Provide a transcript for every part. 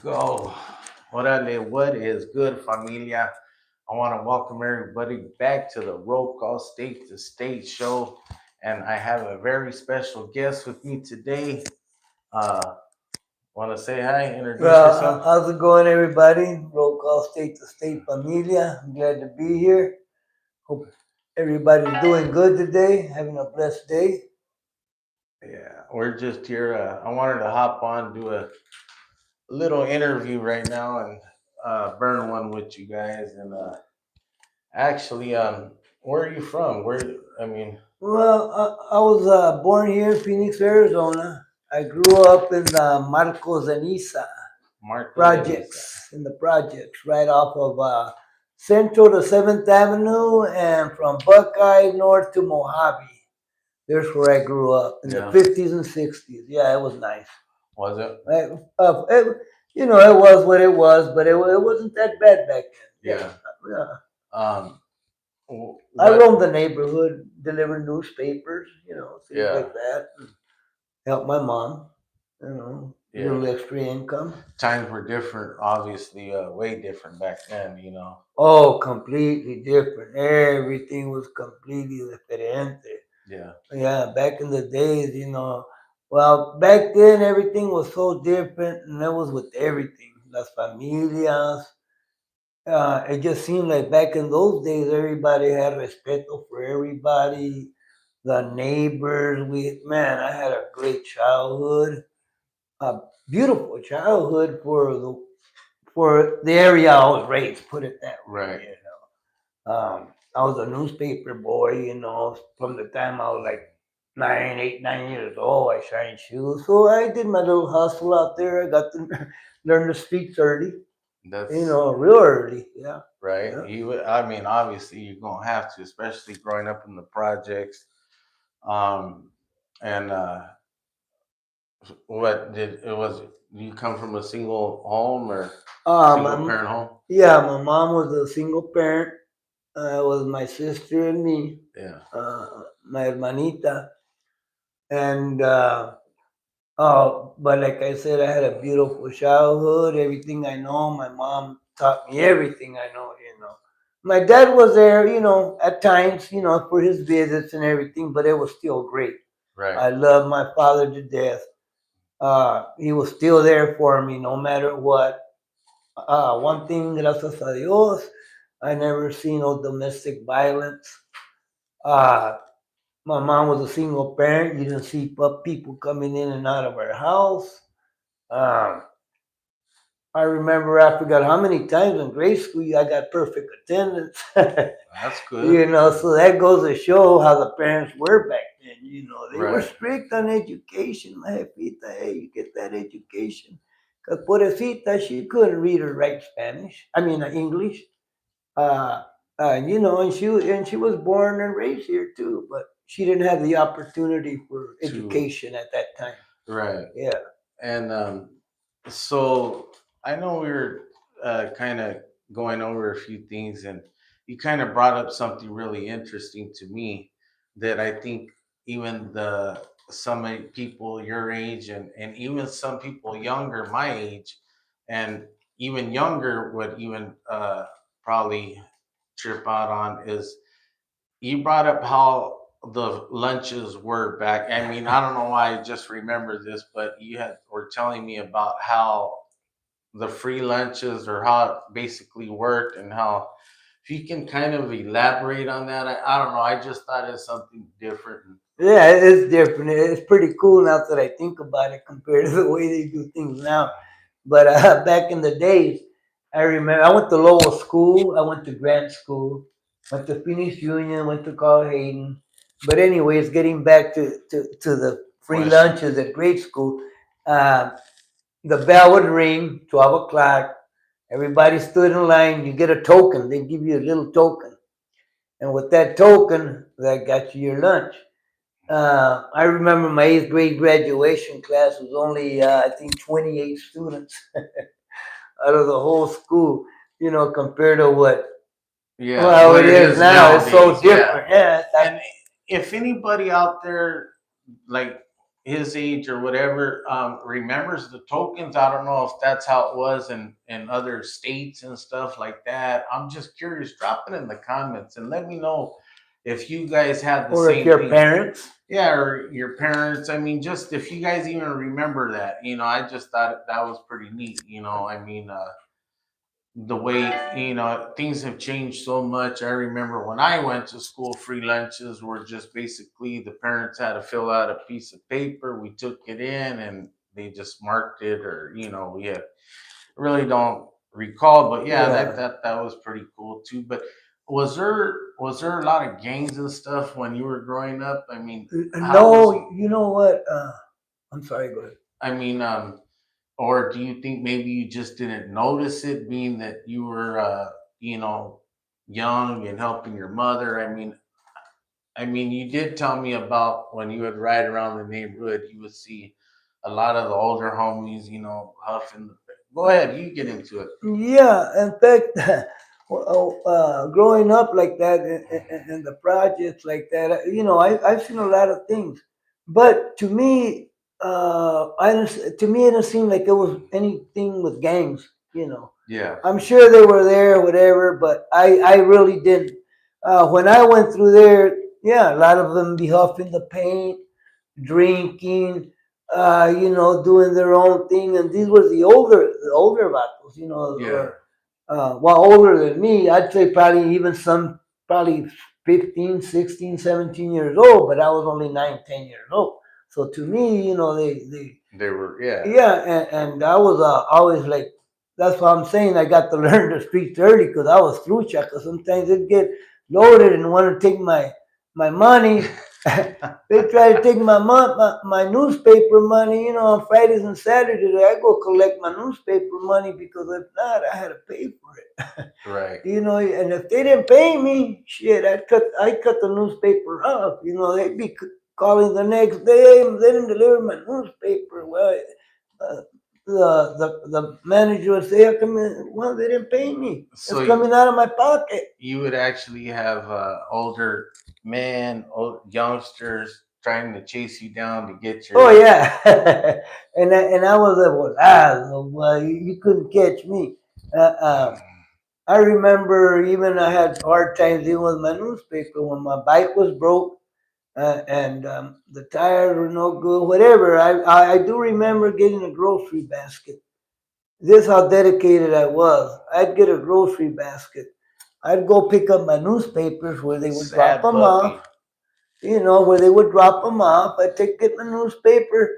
Go. What is good, familia? I want to welcome everybody back to the Roll Call State to State show. And I have a very special guest with me today. Uh, want to say hi, introduce Well, yourself? how's it going, everybody? Roll call state to state familia. I'm glad to be here. Hope everybody's doing good today, having a blessed day. Yeah, we're just here. I wanted to hop on, do a little interview right now, and burn one with you guys. And actually, where are you from? I mean, Well, I was born here in Phoenix, Arizona. I grew up in the Marcos and Isa Marcos de Niza. projects, in the projects, right off of Central to 7th Avenue and from Buckeye North to Mojave. There's where I grew up in the Yeah, 50s and 60s. Yeah, it was nice. was it? Right? It was what it was, but it wasn't that bad back then. Yeah, Yeah. yeah. Um, I what? roamed the neighborhood, delivered newspapers, things Yeah, like that. Help my mom, yeah. little extra income. Times were different, obviously, way different back then. Oh, completely different. Everything was completely diferente. Yeah, Yeah, back in the days, well, back then everything was so different, and that was with everything. Las familias, it just seemed like back in those days, everybody had respeto for everybody, the neighbors. I had a great childhood, a beautiful childhood for the area I was raised. Put it that way, right. I was a newspaper boy, from the time I was like 9, 8, 9 years old. I shined shoes, so I did my little hustle out there. I got to learn the streets early, That's real early. Yeah, right. yeah. I mean, obviously, you're gonna have to, especially growing up in the projects. Um, and what did it was? You come from a single home or single My parent home? Yeah, my mom was a single parent. It was my sister and me, Yeah, my hermanita, and but like I said, I had a beautiful childhood. Everything I know, my mom taught me everything I know. My dad was there, at times, for his visits and everything, but it was still great. right. I love my father to death. He was still there for me no matter what. One thing, gracias a Dios, I never seen no domestic violence. Uh, my mom was a single parent. You didn't see people coming in and out of our house. Um, I remember I forgot how many times in grade school I got perfect attendance. That's good. So that goes to show how the parents were back then. They were Right. strict on education. My jefita, hey, you get that education. Because Pobrecita, she couldn't read or write Spanish. I mean, English. Uh, and she was born and raised here too, but she didn't have the opportunity for To education at that time. right. Yeah. And so I know we were kind of going over a few things, and you kind of brought up something really interesting to me that I think even the some people your age and even some people younger my age and even younger would even probably trip out on is you brought up how the lunches were back. I mean, I don't know why I just remember this, but you had were telling me about how the free lunches or how it basically worked and how if you can kind of elaborate on that. I don't know. I just thought it's something different. Yeah, it's different. It's pretty cool now that I think about it compared to the way they do things now. But back in the days, I remember I went to Lowell School, I went to Grant School, went to Phoenix Union, went to Carl Hayden. But anyways, getting back to the free Question. lunches at grade school, uh, the bell would ring, 12 o'clock. Everybody stood in line. You get a token. They give you a little token. And with that token, that got you your lunch. I remember my eighth grade graduation class was only, I think, 28 students out of the whole school, compared to Yeah, well, what it it is is now. It's so nowadays. Yeah, different. Yeah. and if anybody out there like his age or whatever remembers the tokens. I don't know if that's how it was in other states and stuff like that. I'm just curious. Drop it in the comments and let me know if you guys had the Or if same your thing. parents. Yeah, or your parents. I mean, just if you guys even remember that, I just thought that was pretty neat. I mean, the way things have changed so much. I remember when I went to school, free lunches were just basically the parents had to fill out a piece of paper, we took it in and they just marked it, or we had really don't recall, but yeah, that Yeah. that that was pretty cool too. But was there a lot of gangs and stuff when you were growing up? I mean, how was No, you know what? I'm sorry, go ahead. I mean, or do you think maybe you just didn't notice it, being that you were, you know, young and helping your mother? I mean, you did tell me about when you would ride around the neighborhood, you would see a lot of the older homies, huffing. Go ahead, you get into it. Yeah, in fact, well, growing up like that in the projects like that, I've seen a lot of things. But to me, to me, it didn't seem like it was anything with gangs. Yeah, I'm sure they were there, whatever, but I really didn't. When I went through there, yeah, a lot of them be huffing the paint, drinking, doing their own thing. And these were the older vatos, yeah, or well, older than me. I'd say probably even some, probably 15, 16, 17 years old, but I was only 9, 10 years old. So to me, they they were. Yeah, yeah, and I was always like, that's why I'm saying I got to learn the streets early because I was through checker. Sometimes they'd get loaded and want to take my money. They try to take my newspaper money, on Fridays and Saturdays. I go collect my newspaper money because if not, I had to pay for it. right. And if they didn't pay me, shit, I cut the newspaper off. They'd be calling the next day, they didn't deliver my newspaper. Well, uh, the manager would say, "How come? Well, they didn't pay me. So It's coming out of my pocket." you would actually have older men, youngsters trying to chase you down to get Oh your. yeah, and I was like, well, you couldn't catch me. Uh, uh, I remember even I had hard times dealing with my newspaper when my bike was broke. And the tires were no good, whatever. I do remember getting a grocery basket. This is how dedicated I was. I'd get a grocery basket. I'd go pick up my newspapers where they would drop Sad them off. puppy. Where they would drop them off. I'd get my newspaper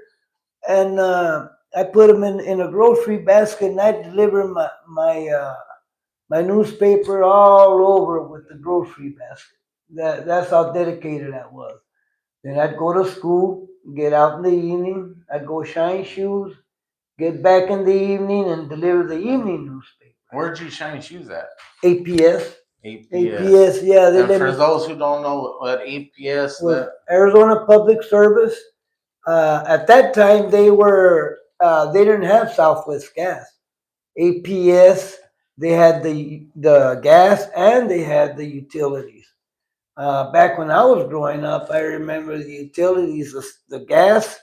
and I put them in a grocery basket and I'd deliver my newspaper all over with the grocery basket. That's how dedicated I was. Then I'd go to school, get out in the evening. I'd go shine shoes, get back in the evening, and deliver the evening newspaper. Where'd you shine shoes at? APS, APS. APS, yeah, they And let for me those who don't know what APS, with Arizona Public Service. At that time, they didn't have Southwest Gas. APS, they had the gas and they had the utilities. Back when I was growing up, I remember the utilities, the gas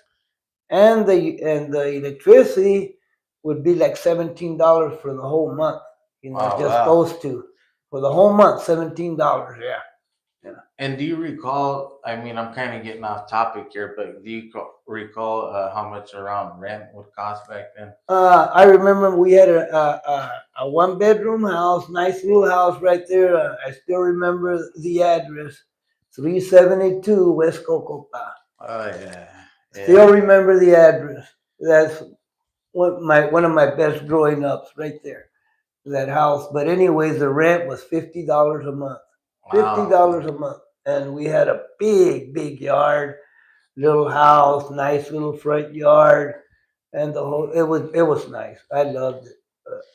and the electricity would be like $17 for the whole month. oh Just wow. those two for the whole month, $17. Yeah, yeah. And do you recall? I mean, I'm kind of getting off topic here, but do you recall how much around rent would cost back then? I remember we had a one-bedroom house, nice little house right there. I still remember the address, 372 West Cocopa. Oh yeah, Still yeah. remember the address. That's one of my best growing ups right there. That house. But anyways, the rent was $50 a month. fifty Wow. dollars a month, and we had a big, big yard, little house, nice little front yard, and it was nice. I loved it.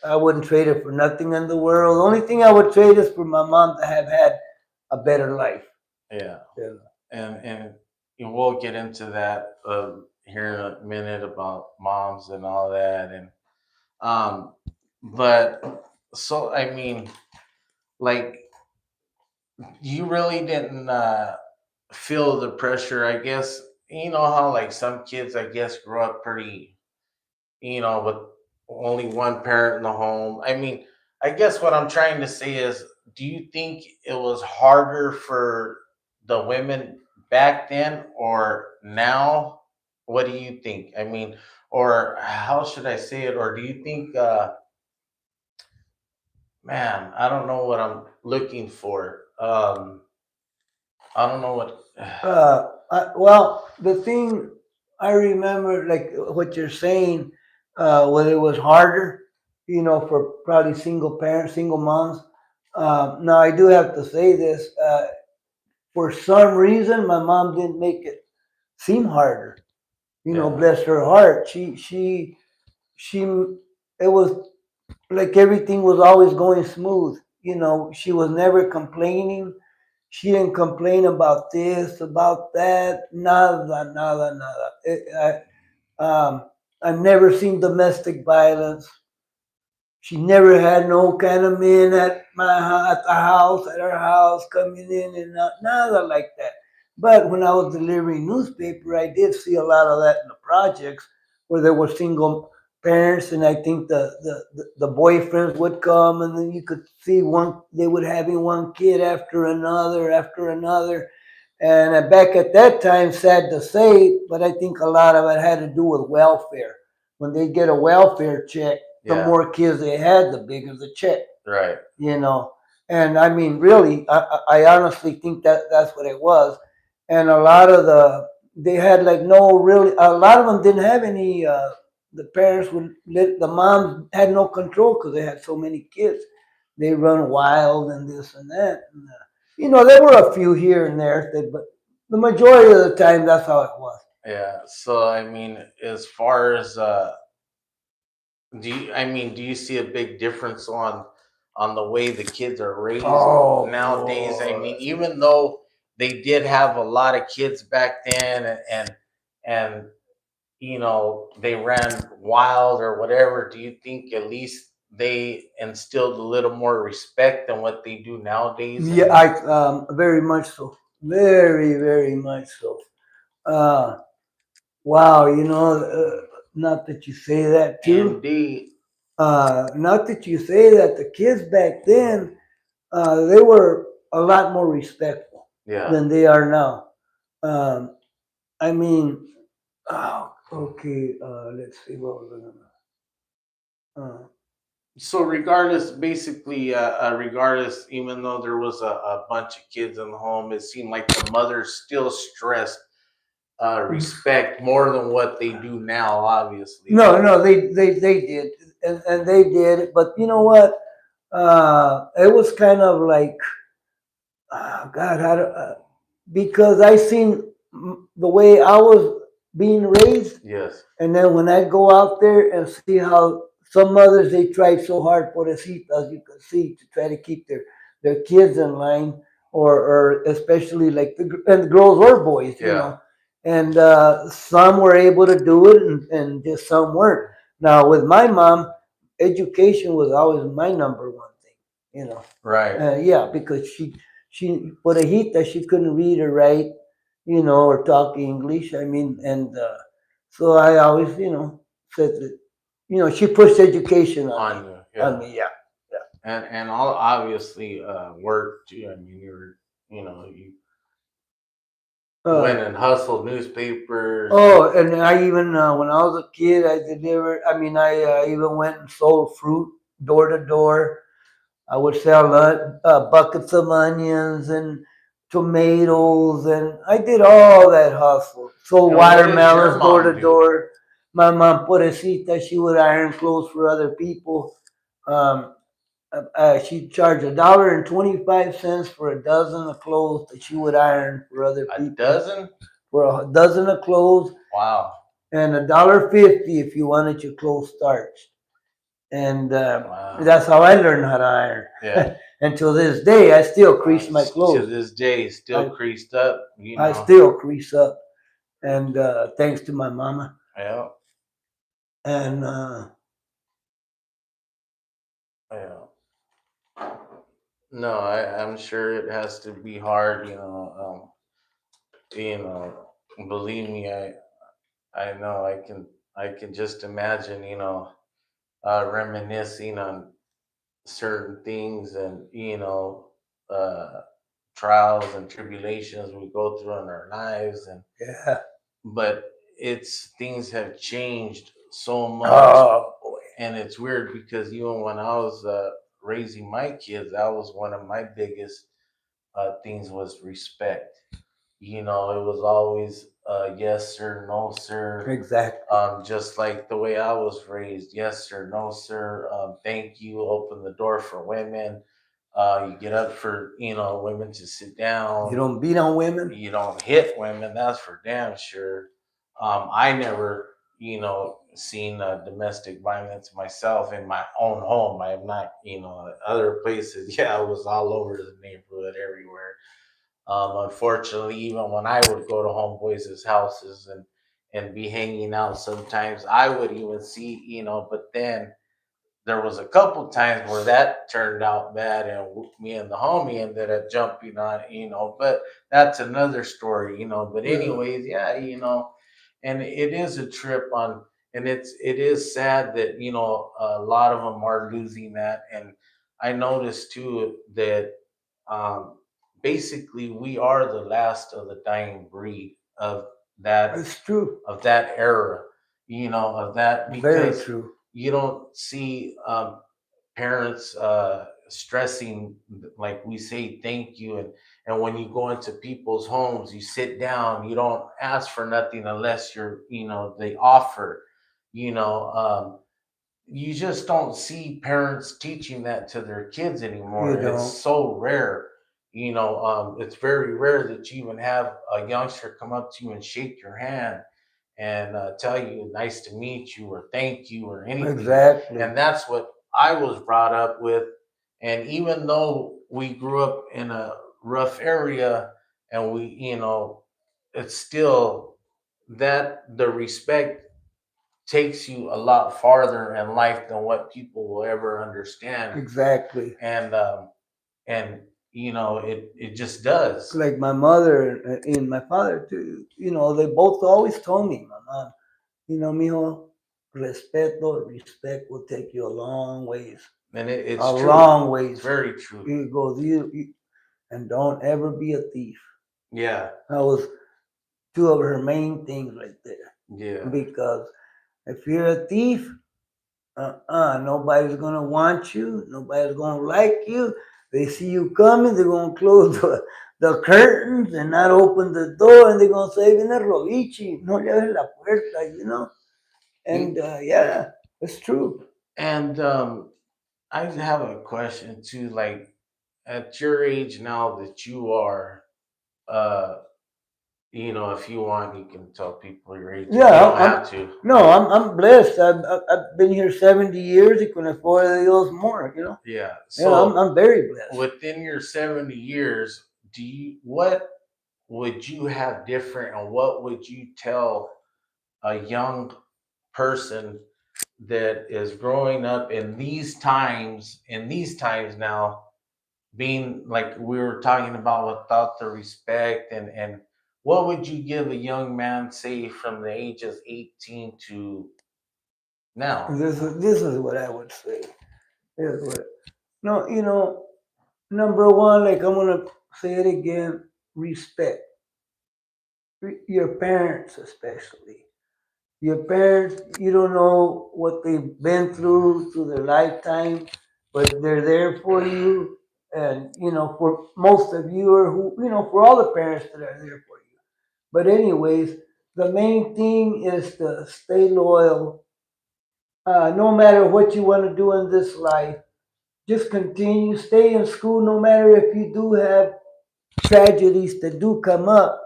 I wouldn't trade it for nothing in the world. The only thing I would trade is for my mom to have had a better life. Yeah. Yeah. And we'll get into that here in a minute about moms and all that, and um, but so I mean, like, you really didn't feel the pressure, I guess. you know how like some kids, I guess, grow up pretty, with only one parent in the home. I mean, I guess what I'm trying to say is, do you think it was harder for the women back then or now? What do you think? I mean, or how should I say it? Or do you think, man, I don't know what I'm looking for. I don't know what. Well, the thing I remember, like what you're saying, whether it was harder, for probably single parents, single moms. Now, I do have to say this. For some reason, my mom didn't make it seem harder. Yeah, Bless her heart. She, it was like everything was always going smooth. She was never complaining. She didn't complain about this, about that, nada, nada, nada. I've never seen domestic violence. She never had no kind of men at the house, at her house, coming in and out, nada like that. But when I was delivering newspaper, I did see a lot of that in the projects where there were single parents, and I think the boyfriends would come, and then you could see they would having one kid after another. And back at that time, sad to say, but I think a lot of it had to do with welfare. When they get a welfare check, the yeah, more kids they had, the bigger the check, right. you know. And I mean, really, I honestly think that that's what it was. And a lot of they had like no really, a lot of them didn't have any, the parents would let, the moms had no control because they had so many kids. They run wild and this and that. And, there were a few here and there, but the majority of the time, that's how it was. Yeah. So I mean, as far as do you see a big difference on the way the kids are raised Oh nowadays? I mean, boy. even though they did have a lot of kids back then, and they ran wild or whatever, do you think at least they instilled a little more respect than what they do nowadays? Yeah, And I very much so. Very, very much so. Uh, wow, not that you say that too. indeed, Not that you say that the kids back then, they were a lot more respectful yeah. than they are now. Um, I mean, oh, okay. Let's see what we're gonna. So regardless, basically, regardless, even though there was a bunch of kids in the home, it seemed like the mothers still stressed respect more than what they do now. Obviously, No, no, they did, and they did. But you know what? It was kind of like, God, because I seen the way I was being raised, yes, and then when I go out there and see how some mothers they try so hard, pobrecitas, you can see, to try to keep their kids in line, or especially like and the girls or boys, yeah, and some were able to do it, and just some weren't. Now with my mom, education was always my number one thing, right. yeah, because she por hijita she couldn't read or write, or talk English. I mean, and so I always, said that, she pushed education On you, on yeah, me, yeah, and all obviously work too. I mean, you yeah. went and hustled newspapers. Oh, and I even when I was a kid, I delivered. I mean, I even went and sold fruit door to door. I would sell buckets of onions and tomatoes, and I did all that hustle. Sold And what did your watermelons door mom to do? door. My mom, pobrecita, she would iron clothes for other people. Um, she charged $1.25 for a dozen of clothes that she would iron for other A people. dozen? For a dozen of clothes, Wow, and $1.50 if you wanted your clothes starched. And wow, that's how I learned how to iron. yeah. Until this day, I still crease my To clothes. this day, still I creased up. I still crease up, and thanks to my mama. Yeah, And yeah. No, I'm sure it has to be hard. You know, Believe me, I know I can just imagine, reminiscing on certain things and uh trials and tribulations we go through in our lives, and Yeah. but it's things have changed so much. Oh boy. And it's weird because even when I was raising my kids, that was one of my biggest things was respect. It was always yes sir, no sir. Exactly. Just like the way I was raised, yes sir, no sir. Thank you. Open the door for women. You get up for women to sit You down. don't beat on women. You don't hit women. That's for damn sure. I never, seen domestic violence myself in my own home. I have not, other places. Yeah, I was all over the neighborhood, everywhere. Unfortunately, even when I would go to homeboys' houses and be hanging out, sometimes I would even see, but then there was a couple times where that turned out bad, and me and the homie ended up jumping on it, but that's another story, but Yeah. anyways, yeah, and it is a trip on, and it is sad that a lot of them are losing that. And I noticed too that um basically we are the last of the dying breed that It's true. of that era, of that, Very because true. you don't see parents stressing, like we say thank you. And when you go into people's homes, you sit down, you don't ask for nothing unless they offer. You just don't see parents teaching that to their kids You anymore. It's don't. so rare. It's very rare that you even have a youngster come up to you and shake your hand and tell you nice to meet you or thank you or anything. Exactly. And that's what I was brought up with. And even though we grew up in a rough area, and it's still that the respect takes you a lot farther in life than what people will ever understand. Exactly. And it just does. Like my mother and my father too. They both always told me, my mom, mijo, respeto, respect will take you a long ways. And it's A true. long It's ways. very true. It goes, and don't ever be a thief. Yeah. That was two of her main things right there. Yeah. Because if you're a thief, nobody's gonna want you. Nobody's gonna like you. They see you coming, they're gonna close the curtains and not open the door, and they're gonna say, "Viene Rovichi, no le abres la puerta." And yeah, it's true. And I have a question too. Like, at your age now that you are, uh, if you want, you can tell people your age. You Yeah, don't have to. no, I'm blessed. I've been here 70 years. Y con el favor de Dios more. Yeah. Yeah, I'm So I'm very blessed. within your 70 years, what would you have different, and what would you tell a young person that is growing up in these times now, being like we were talking about, without the respect, and what would you give a young man, say from the ages 18 to now? This is what I would say. This is what. No, number one, like I'm gonna say it again, respect your parents, especially your parents. You don't know what they've been through their lifetime, but they're there for you. And for most of you, or for all the parents that are there for you. But anyways, the main thing is to stay loyal. No matter what you want to do in this life, just continue, stay in school, no matter if you do have tragedies that do come up.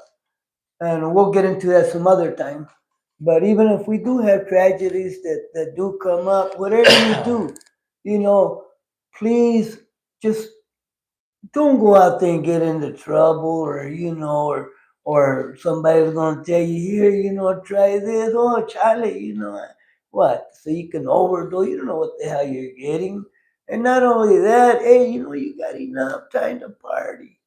And we'll get into that some other time. But even if we do have tragedies that do come up, whatever you do, you know, please just don't go out there and get into trouble, or somebody's gonna tell you, here, try this. Oh, Charlie, what? So you can overdose. You don't know what the hell you're getting. And not only that, hey, you got enough time to party.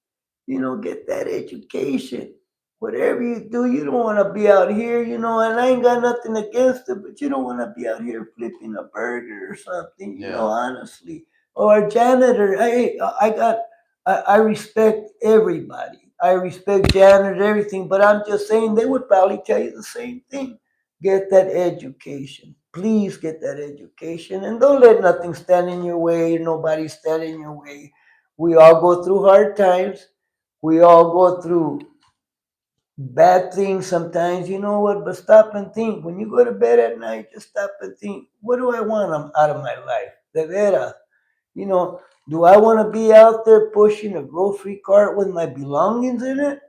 Get that education. whatever you do, you don't want to be out here, and I ain't got nothing against it, but you don't want to be out here flipping a burger or something, Yeah. honestly. Or a janitor. Hey, I respect everybody. I respect janitors, everything, but I'm just saying they would probably tell you the same thing. Get that education. Please get that education and don't let nothing stand in your way, nobody stand in your way. We all go through hard times. We all go through bad things sometimes, you know what? But stop and think. When you go to bed at night, just stop and think. What do I want out of my life? De veras. You know, do I want to be out there pushing a grocery cart with my belongings in it?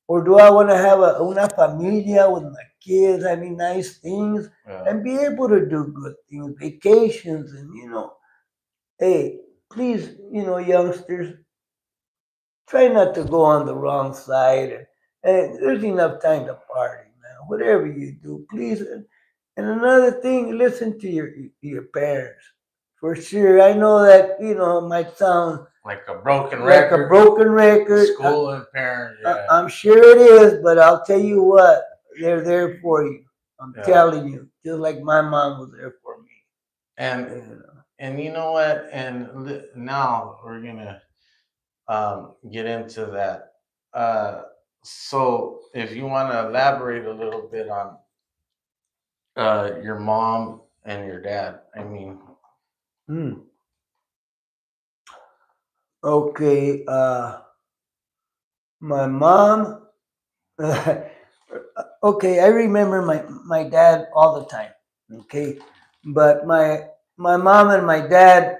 Or do I want to have una familia with my kids, having nice things, Yeah. and be able to do good things, vacations, and, hey, please, youngsters, try not to go on the wrong side. And there's enough time to party, man. Whatever you do, please. And another thing, listen to your parents. For sure, I know that it might sound Like a broken like a record. broken record. School and parents. Yeah. I'm sure it is, but I'll tell you what, they're there for you. I'm Yeah. telling you, just like my mom was there for me. And You know. and you know what? And now we're gonna get into that. So if you want to elaborate a little bit on your mom and your dad, I mean, Hmm. Okay. My mom. Okay, I remember my dad all the time. Okay, but my mom and my dad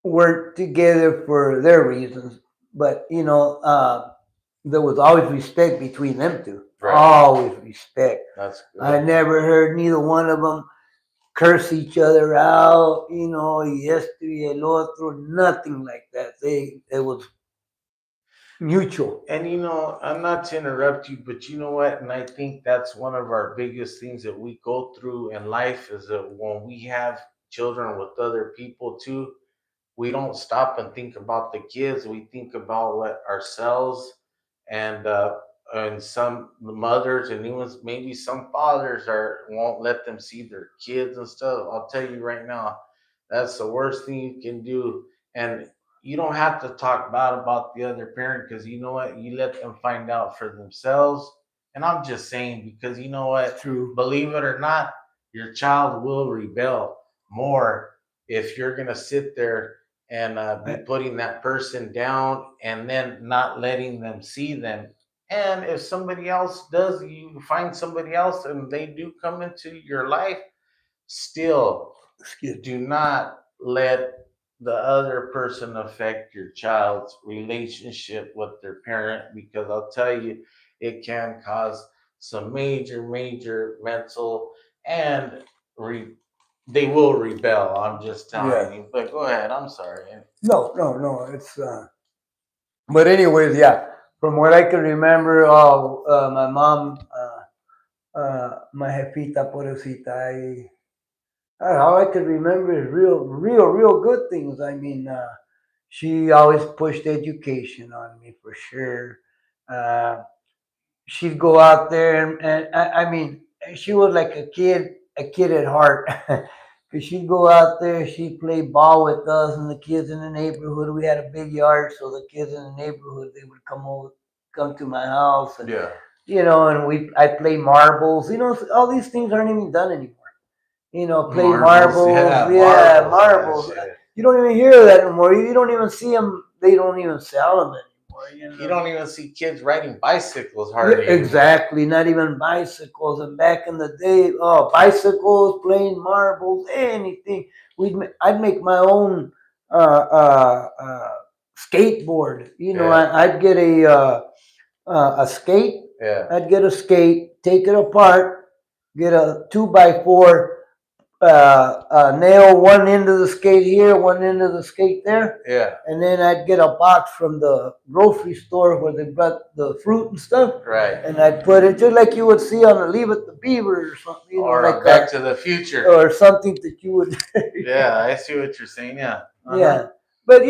weren't together for their reasons. But there was always respect between them two. Right. Always respect. that's good. I never heard neither one of them curse each other out. Y esto y el otro. Nothing like that. It was mutual. And I'm not to interrupt you, but you know what? And I think that's one of our biggest things that we go through in life is that when we have children with other people too, we don't stop and think about the kids. We think about what ourselves and some mothers and even maybe some fathers are won't let them see their kids and stuff. I'll tell you right now, that's the worst thing you can do. And you don't have to talk bad about the other parent because you know what? You let them find out for themselves. And I'm just saying because you know what? True. Believe it or not, your child will rebel more if you're gonna sit there and be putting that person down and then not letting them see them. And if somebody else does, you find somebody else and they do come into your life, still Excuse me. do not let the other person affect your child's relationship with their parent because I'll tell you, it can cause some major mental and they will rebel. I'm just telling Yeah. you. But go ahead. I'm sorry. No. It's But anyways, yeah. From what I can remember, my mom, my jefita pobrecita, all I could remember is real good things. I mean, she always pushed education on me for sure. Uh, she'd go out there and I mean, she was like a kid at heart. Cause she'd go out there, she'd play ball with us and the kids in the neighborhood. We had a big yard, so the kids in the neighborhood they would come to my house, and Yeah. and I play marbles. All these things aren't even done anymore. Play Marbles, marbles, yeah, yeah, marbles, marbles. that shit. You don't even hear that anymore. You don't even see them. They don't even sell them anymore. You don't even see kids riding bicycles Yeah, hardly anymore. exactly. Not even bicycles. And back in the day, bicycles, playing marbles, anything. I'd make my own skateboard. Yeah. I'd get a skate. Yeah. I'd get a skate, take it apart, get a 2x4, nail one end of the skate here, one end of the skate there, Yeah. and then I'd get a box from the grocery store where they brought the fruit and stuff, Right. and I'd put it just like you would see on the Leave It to Beaver or something, Or like Back to the Future. or something that you would. Yeah, I see what you're saying. Yeah. Yeah, but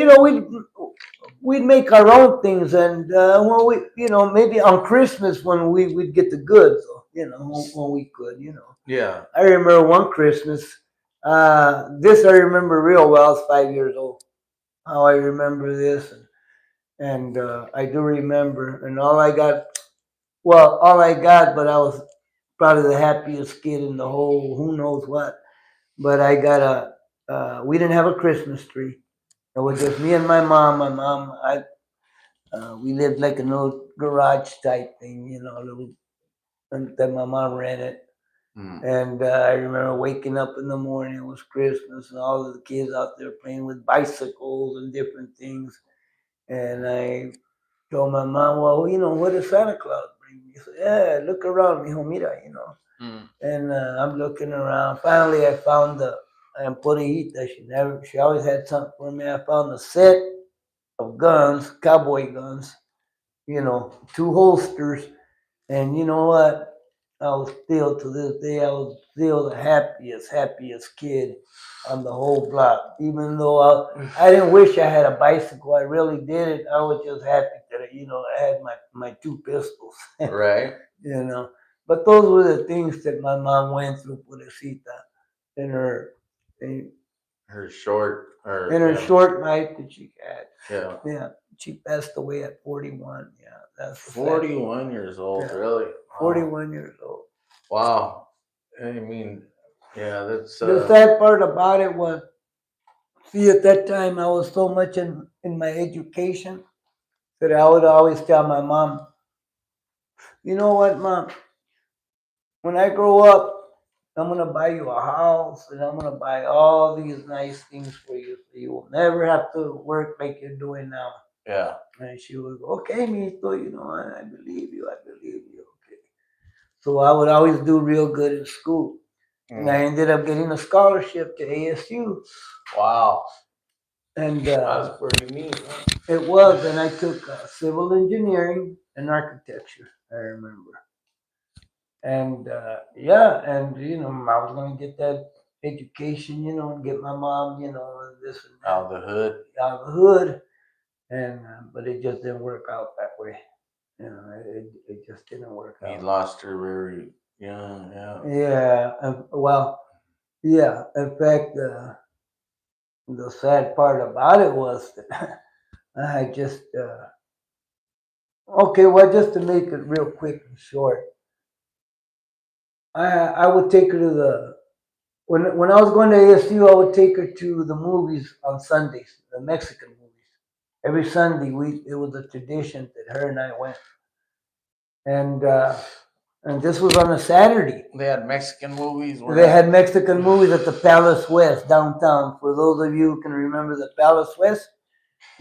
we'd make our own things, and when maybe on Christmas when we'd get the goods, when we could, Yeah. I remember one Christmas. This I remember real well. I was 5 years old. How I remember this, and I do remember, and all I got, but I was probably the happiest kid in the whole who knows what. But I got we didn't have a Christmas tree. It was just me and my mom. My mom, we lived like an old garage type thing, a little, and that my mom rented. Mm. And I remember waking up in the morning. It was Christmas, and all of the kids out there playing with bicycles and different things. And I told my mom, well, what does Santa Claus bring me? She said, yeah, look around, mijo, mira. Mm. And I'm looking around. Finally, I found the Emporita. She always had something for me. I found a set of guns, cowboy guns, two holsters. And you know what? I was still, to this day, I was still the happiest kid on the whole block. Even though I didn't wish I had a bicycle, I really didn't. I was just happy that, I had my two pistols, Right. But those were the things that my mom went through, Purecita, in her, in, Her short, or in her yeah. short life that she had. Yeah. Yeah, she passed away at 41. Yeah, that's the sad- 41 years old, Yeah. really? Wow. 41 years old. Wow. I mean, yeah, that's The sad part about it was, see, at that time I was so much in my education that I would always tell my mom, you know what, Mom, when I grow up, I'm going to buy you a house and I'm going to buy all these nice things for you so you will never have to work like you're doing now. yeah. And she would go, okay, Mito, I believe you, okay. So I would always do real good in school. And I ended up getting a scholarship to ASU. Wow. And That's pretty neat. Huh? it was, and I took civil engineering and architecture, I remember. And and I was going to get that education, and get my mom, and this and that. Out of the hood. Out of the hood. And but it just didn't work out that way. It just didn't work out. You lost her very young. Yeah. Yeah. Well, yeah. In fact, the sad part about it was that I just okay. Well, just to make it real quick and short, I would take her to when I was going to ASU, I would take her to the movies on Sundays, the Mexican movies. Every Sunday, it was a tradition that her and I went, and this was on a Saturday. They had Mexican movies. They had Mexican movies at the Palace West downtown. For those of you who can remember the Palace West,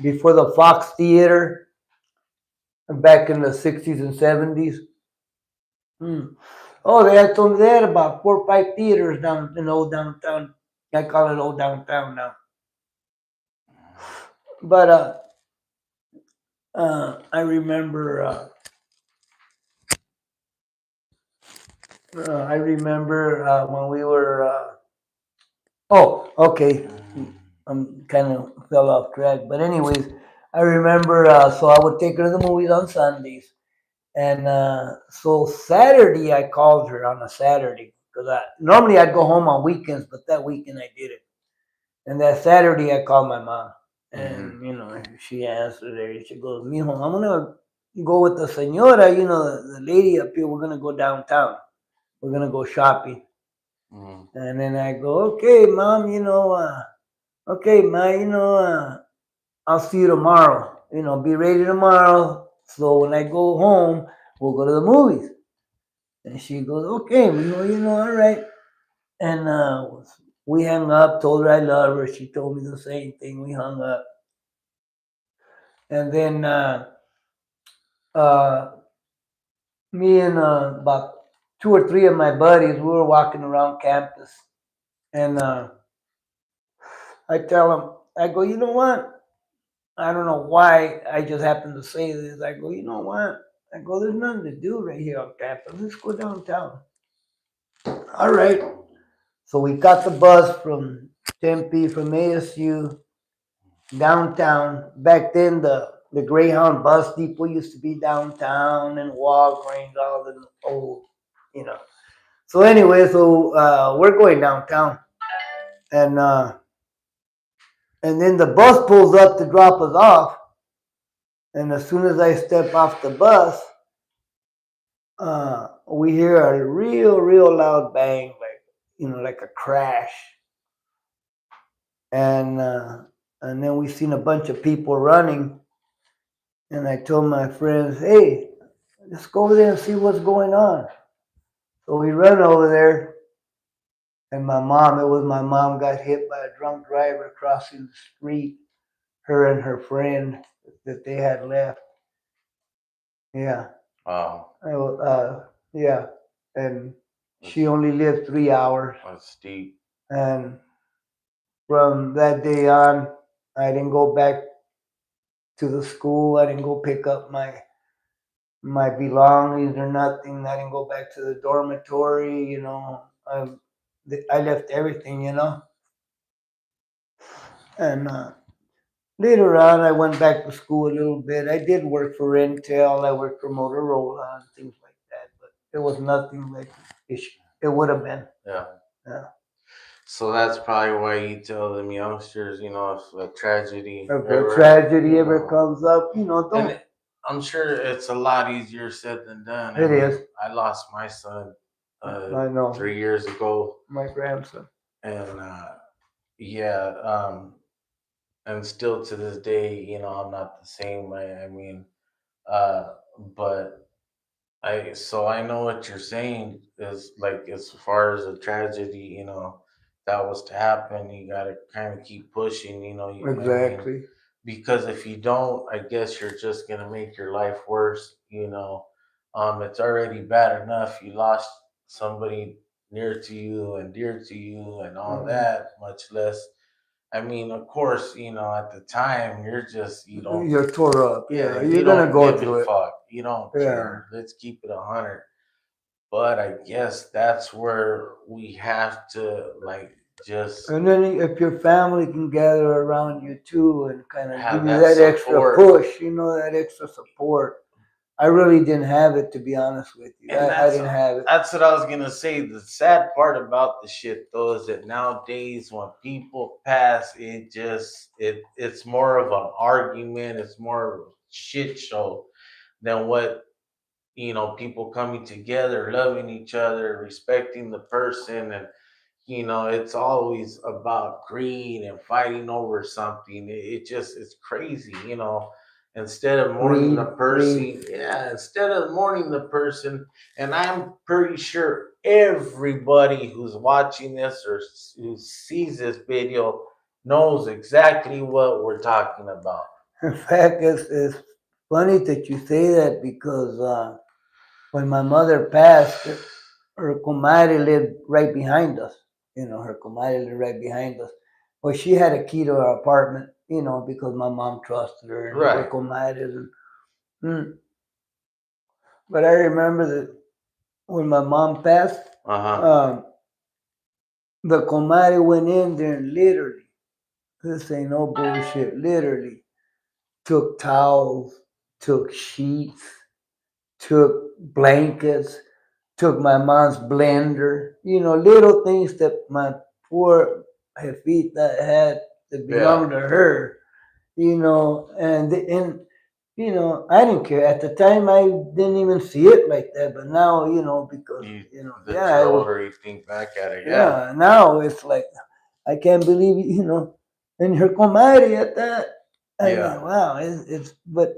before the Fox Theater, back in the 60s and 70s. Oh, they had about 4 or 5 theaters down in old downtown. I call it old downtown now. But I remember. I remember when we were. Oh, okay. I'm kind of fell off track, but anyways, I remember. So I would take her to the movies on Sundays, and so Saturday I called her on a Saturday because normally I'd go home on weekends, but that weekend I did it. And that Saturday I called my mom, and she answered her. She goes, "Mijo, I'm gonna go with the señora, the lady up here. We're gonna go downtown. We're gonna go shopping." And then I go, "Okay, Mom, okay, Ma, I'll see you tomorrow. Be ready tomorrow. So when I go home, we'll go to the movies." And she goes, "Okay, all right." And we hung up, told her I love her. She told me the same thing. We hung up. And then me and about 2 or 3 of my buddies, we were walking around campus. And I tell them, I go, "You know what? I don't know why I just happened to say this." I go, "You know what?" I go, "There's nothing to do right here on campus. Let's go downtown." All right. So we got the bus from Tempe, from ASU, downtown. Back then, the Greyhound bus depot used to be downtown, and Walgreens, all the old, you know. So anyway, we're going downtown, and uh, and then the bus pulls up to drop us off, and as soon as I step off the bus, we hear a real loud bang, like like a crash, and and then we seen a bunch of people running, and I told my friends, "Hey, let's go over there and see what's going on." So we run over there, and it was my mom, got hit by a drunk driver crossing the street. Her and her friend that they had left. Yeah. Wow, Yeah. And she that's, only lived 3 hours. that's steep. And from that day on, I didn't go back to the school. I didn't go pick up my belongings or nothing. I didn't go back to the dormitory. I left everything. And later on, I went back to school a little bit. I did work for Intel. I worked for Motorola and things like that, but it was nothing like it would have been. Yeah. Yeah. So that's probably why you tell them youngsters, if a tragedy If a ever, tragedy ever comes up, and don't. I'm sure it's a lot easier said than done. It is. I lost my son I know 3 years ago, my grandson. and yeah, and still to this day, I'm not the same. I mean, uh, but I know what you're saying is like as far as a tragedy, that was to happen, you got to kind of keep pushing, I mean, Exactly. because if you don't, I guess you're just gonna make your life worse. It's already bad enough you lost somebody near to you and dear to you and all Mhm. that, much less. I mean, of course, at the time you don't, You're tore up. yeah, Yeah, you you're gonna don't go give a through it. fuck. You don't Yeah. care. Let's keep it 100. But I guess that's where we have to like just And then if your family can gather around you too and kind of give have you that that extra support. push, that extra support. I really didn't have it, to be honest with you. And I didn't have it. that's what I was gonna say. The sad part about the shit though is that nowadays when people pass, it's more of an argument, it's more of a shit show than what people coming together, loving each other, respecting the person, and it's always about greed and fighting over something. It's crazy, instead of mourning the Greed. person, yeah, instead of mourning the person. And I'm pretty sure everybody who's watching this or who sees this video knows exactly what we're talking about. In fact, it's funny that you say that because when my mother passed, her comadre lived right behind us. Her comadre lived right behind us. Well, she had a key to her apartment, because my mom trusted her and they were Right. comadres. Mm. But I remember that when my mom passed, Uh-huh. the comadre went in there and literally, this ain't no bullshit, literally took towels, took sheets, took blankets, took my mom's blender, little things that my poor Jefita had that Yeah. belonged to her, and I didn't care. At the time, I didn't even see it like that, but now, because, You that yeah, you're it was, older, you think back at it, yeah. yeah, now it's like, I can't believe, and her comadre at that. I mean, Yeah. wow, but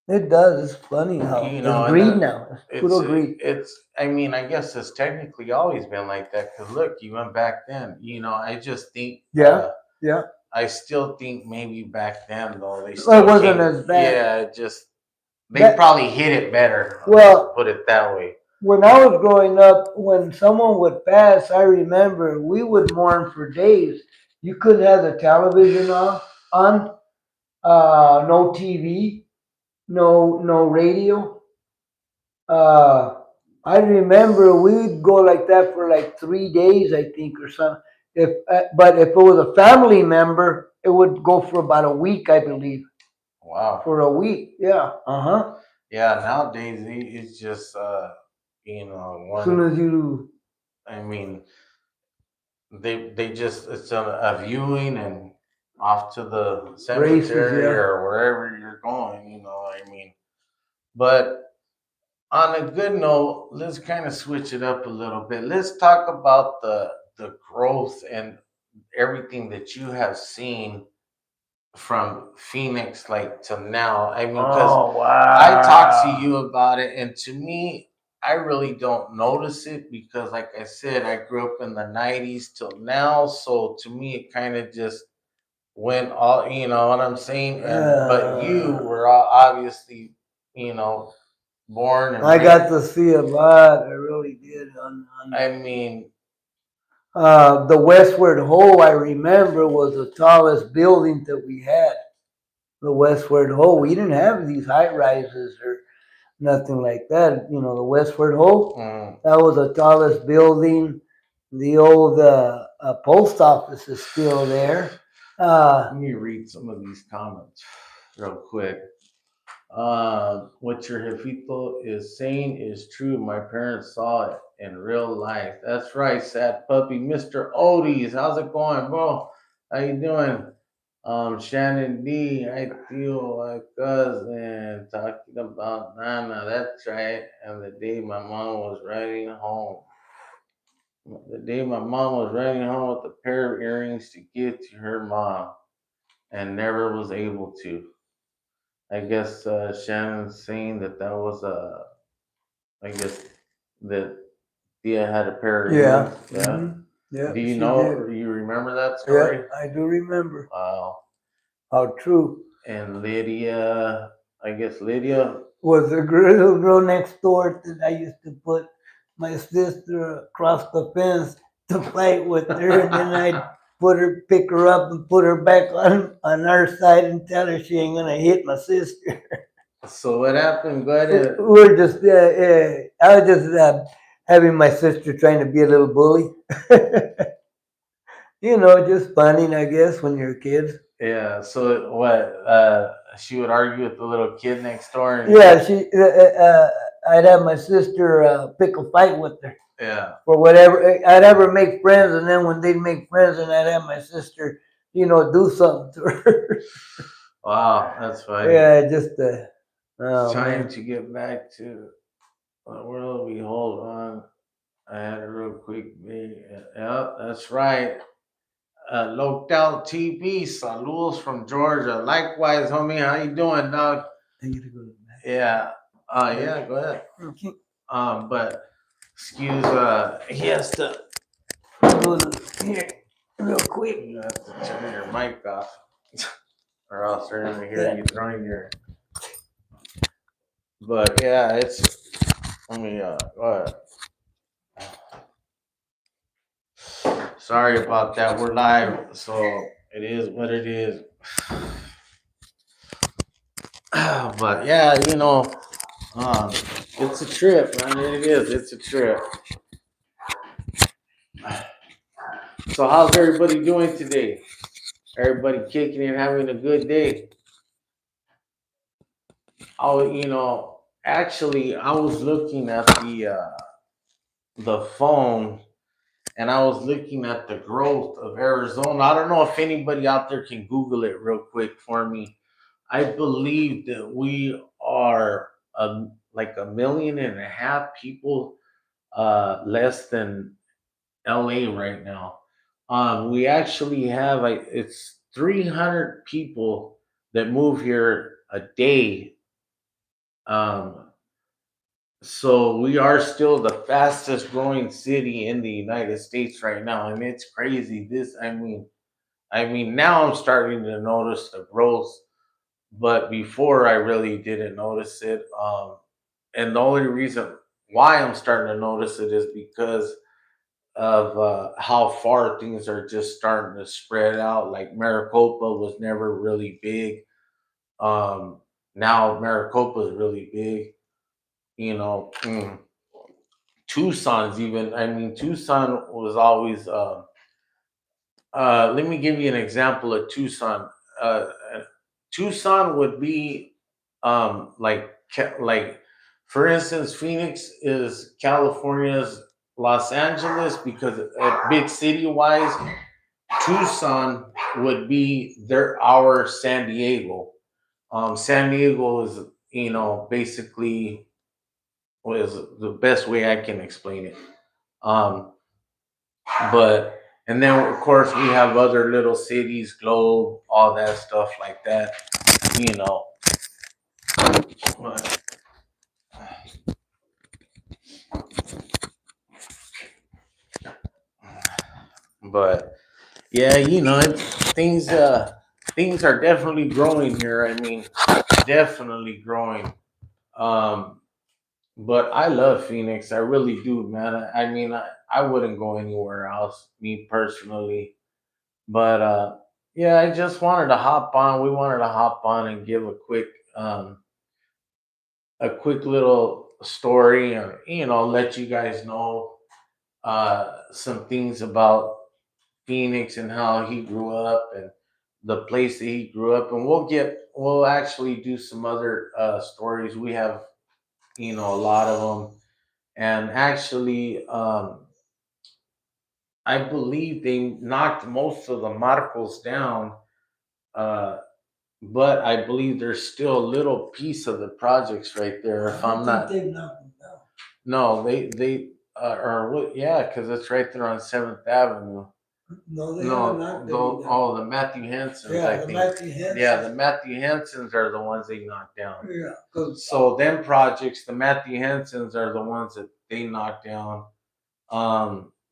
it does. It's funny how it's And greed now. It's it's pure greed. I mean, I guess it's technically always been like that. Cause look, even back then, I just think, Yeah, yeah. I still think maybe back then though they Well, it still wasn't came. as bad. Yeah, it just they That probably hit it better. Let's well, put it that way. when I was growing up, when someone would pass, I remember we would mourn for days. You couldn't have the television on, no TV, no radio. Uh, I remember we'd go like that for like 3 days, I think, or something. But if it was a family member, it would go for about a week, I believe. Wow. For a week, yeah. Uh-huh. Yeah, nowadays it's just As soon one. as you I mean, they just it's a viewing and off to the races, cemetery yeah. or wherever you're going. I mean, but on a good note, let's kind of switch it up a little bit. Let's talk about the growth and everything that you have seen from Phoenix like to now. I mean, because Oh I talked to wow. you about it, and to me, I really don't notice it because, like I said, I grew up in the '90s till now. So to me, it kind of just went all. You know what I'm saying? And but you Uh, were obviously, you know, born and I raised. got to see a lot. I really did. I mean, The Westward Ho, I remember, was the tallest building that we had. The Westward Ho. We didn't have these high rises or nothing like that. The Westward Ho, mm, that was the tallest building. The old post office is still there. Uh, let me read some of these comments real quick. What your jefito is saying is true. My parents saw it in real life. That's right, sad puppy. Mr. Odie, how's it going, bro? How you doing? Shannon D, I feel like cousin talking about Nana. That's right. And the day my mom was riding home. The day my mom was riding home with a pair of earrings to give to her mom and never was able to. I guess Shannon's saying that was I guess that Thea had a pair of yeah. earrings. Yeah. Yeah, Do you she know did. or you remember that Yeah, story? I do remember. Wow. How true. And Lydia, I guess Lydia. Was the little girl next door that I used to put my sister across the fence to fight with her, and then I'd pick her up and put her back on our side and tell her she ain't gonna hit my sister. So what happened? Go ahead. We're just, I was just having my sister trying to be a little bully. Just funny, I guess, when you're kids. Yeah. So what? She would argue with the little kid next door, and Yeah, I'd have my sister pick a fight with her yeah. for whatever. I'd have her make friends, and then when they'd make friends, and I'd have my sister, do something to her. Wow, that's funny. Yeah, just oh Trying man. to get back to the world we hold on. I had a real quick video. Yeah, that's right. Local TV, saludos from Georgia. Likewise, homie, how you doing, dog? I need to go to the Yeah. Yeah, go ahead. bathroom. But excuse he has to Go here real quick. you have to turn your mic off. Or else they're gonna hear you throwing your but yeah, it's let me go ahead. Sorry about that. We're live, so it is what it is. But yeah, um, it's a trip, man. It is. It's a trip. So how's everybody doing today? Everybody kicking and having a good day. Oh, actually, I was looking at the phone, and I was looking at the growth of Arizona. I don't know if anybody out there can Google it real quick for me. I believe that we are like 1.5 million people less than LA right now. We actually have like it's 300 people that move here a day. Um, so we are still the fastest growing city in the United States right now, and it's crazy. I mean, now I'm starting to notice the growth, but before I really didn't notice it. And the only reason why I'm starting to notice it is because of how far things are just starting to spread out. Like Maricopa was never really big. Um, Now Maricopa is really big. You know, Tucson's even. I mean, Tucson was always let me give you an example of Tucson. Tucson would be like for instance, Phoenix is California's Los Angeles because big city wise, Tucson would be our San Diego. San Diego is, basically was the best way I can explain it. Um, but and then of course we have other little cities, Globe, all that stuff like that, you know. But, but yeah, things are definitely growing here. I mean, definitely growing. Um, but I love Phoenix. I really do, man. I mean, I wouldn't go anywhere else, me personally. But yeah, I just wanted to hop on. We wanted to hop on and give um, a quick little story, or let you guys know some things about Phoenix and how he grew up and the place that he grew up. And we'll actually do some other stories. We have a lot of them, and actually, I believe they knocked most of the Marcos down. Uh, but I believe there's still a little piece of the projects right there. If I'm not, they've knocked them down. no, they or what? Yeah, because it's right there on Seventh Avenue. No, they No, haven't knocked them down. oh, the Matthew Hensons, Yeah, I the think. Matthew Henson. Yeah, the Matthew Hensons are the ones they knocked down. Yeah, 'cause So them projects, the Matthew Hensons are the ones that they knocked down.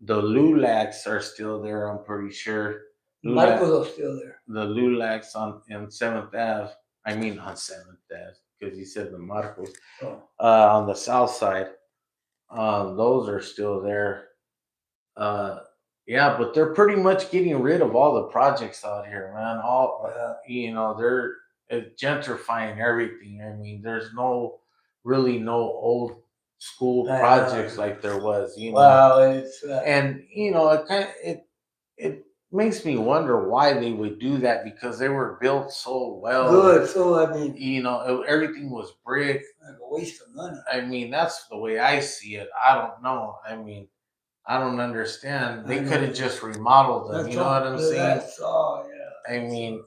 The Lulacs are still there, I'm pretty sure. Marcos are still there. The Lulacs on Seventh Ave. I mean on Seventh Ave because you said the Marcos. Oh. On the south side, those are still there. Uh, yeah, but they're pretty much getting rid of all the projects out here, man. All they're gentrifying everything. I mean, there's no old school projects like there was. Wow, it's And it makes me wonder why they would do that because they were built so well. Good. So I mean, everything was brick. Like a waste of money. I mean, that's the way I see it. I don't know. I mean, I don't understand. They could have just remodeled them. You know what I'm saying? Yeah. I mean,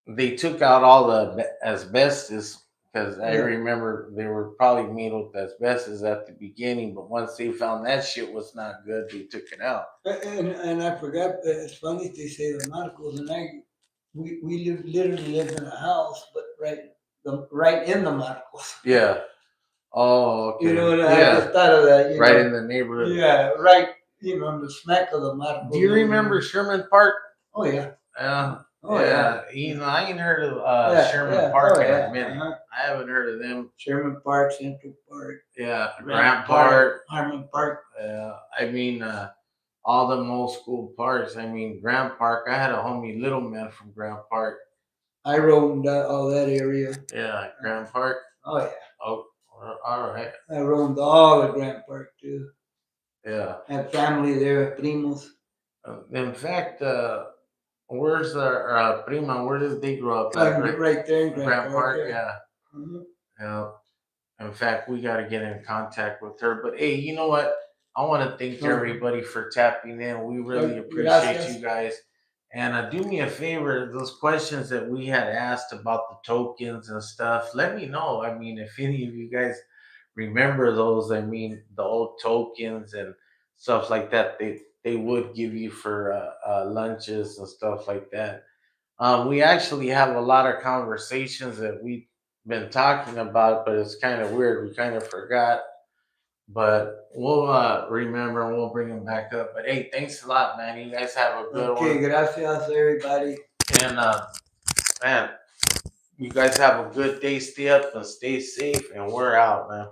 they took out all the asbestos because I remember they were probably made with asbestos at the beginning, but once they found that shit was not good, they took it out. And I forgot that it's funny they say the Marcos and we literally lived in a house, but right in the Marcos. Yeah. Oh, okay. I just thought of that. In the neighborhood. Yeah, right. In the smack of the Marcos. Do you remember Sherman Park? Oh yeah. Oh yeah. I ain't heard of Sherman Park in a minute. I haven't heard of them. Sherman Park, Central Park. Yeah, Grant Park, Harmon Park. I mean, all the old school parks. I mean, Grant Park. I had a homie, Little Man, from Grant Park. I roamed all that area. Yeah, Grant Park. Oh yeah. Oh, all right. I roamed all the Grant Park too. Yeah. Had family there, primos. In fact, where's our prima? Where did they grow up? Right there in Grant Park. Yeah. Mm-hmm. Yeah. In fact, we got to get in contact with her. But hey, you know what? I want to thank everybody for tapping in. We really appreciate you guys. And do me a favor, those questions that we had asked about the tokens and stuff, let me know. I mean, if any of you guys remember those, I mean, the old tokens and stuff like that, they would give you for lunches and stuff like that. We actually have a lot of conversations that we've been talking about, but it's kind of weird. We kind of forgot, but we'll remember and we'll bring them back up. But hey, thanks a lot, man. You guys have a good one. Okay, gracias, everybody. And man, you guys have a good day. Stay up and stay safe. And we're out, man.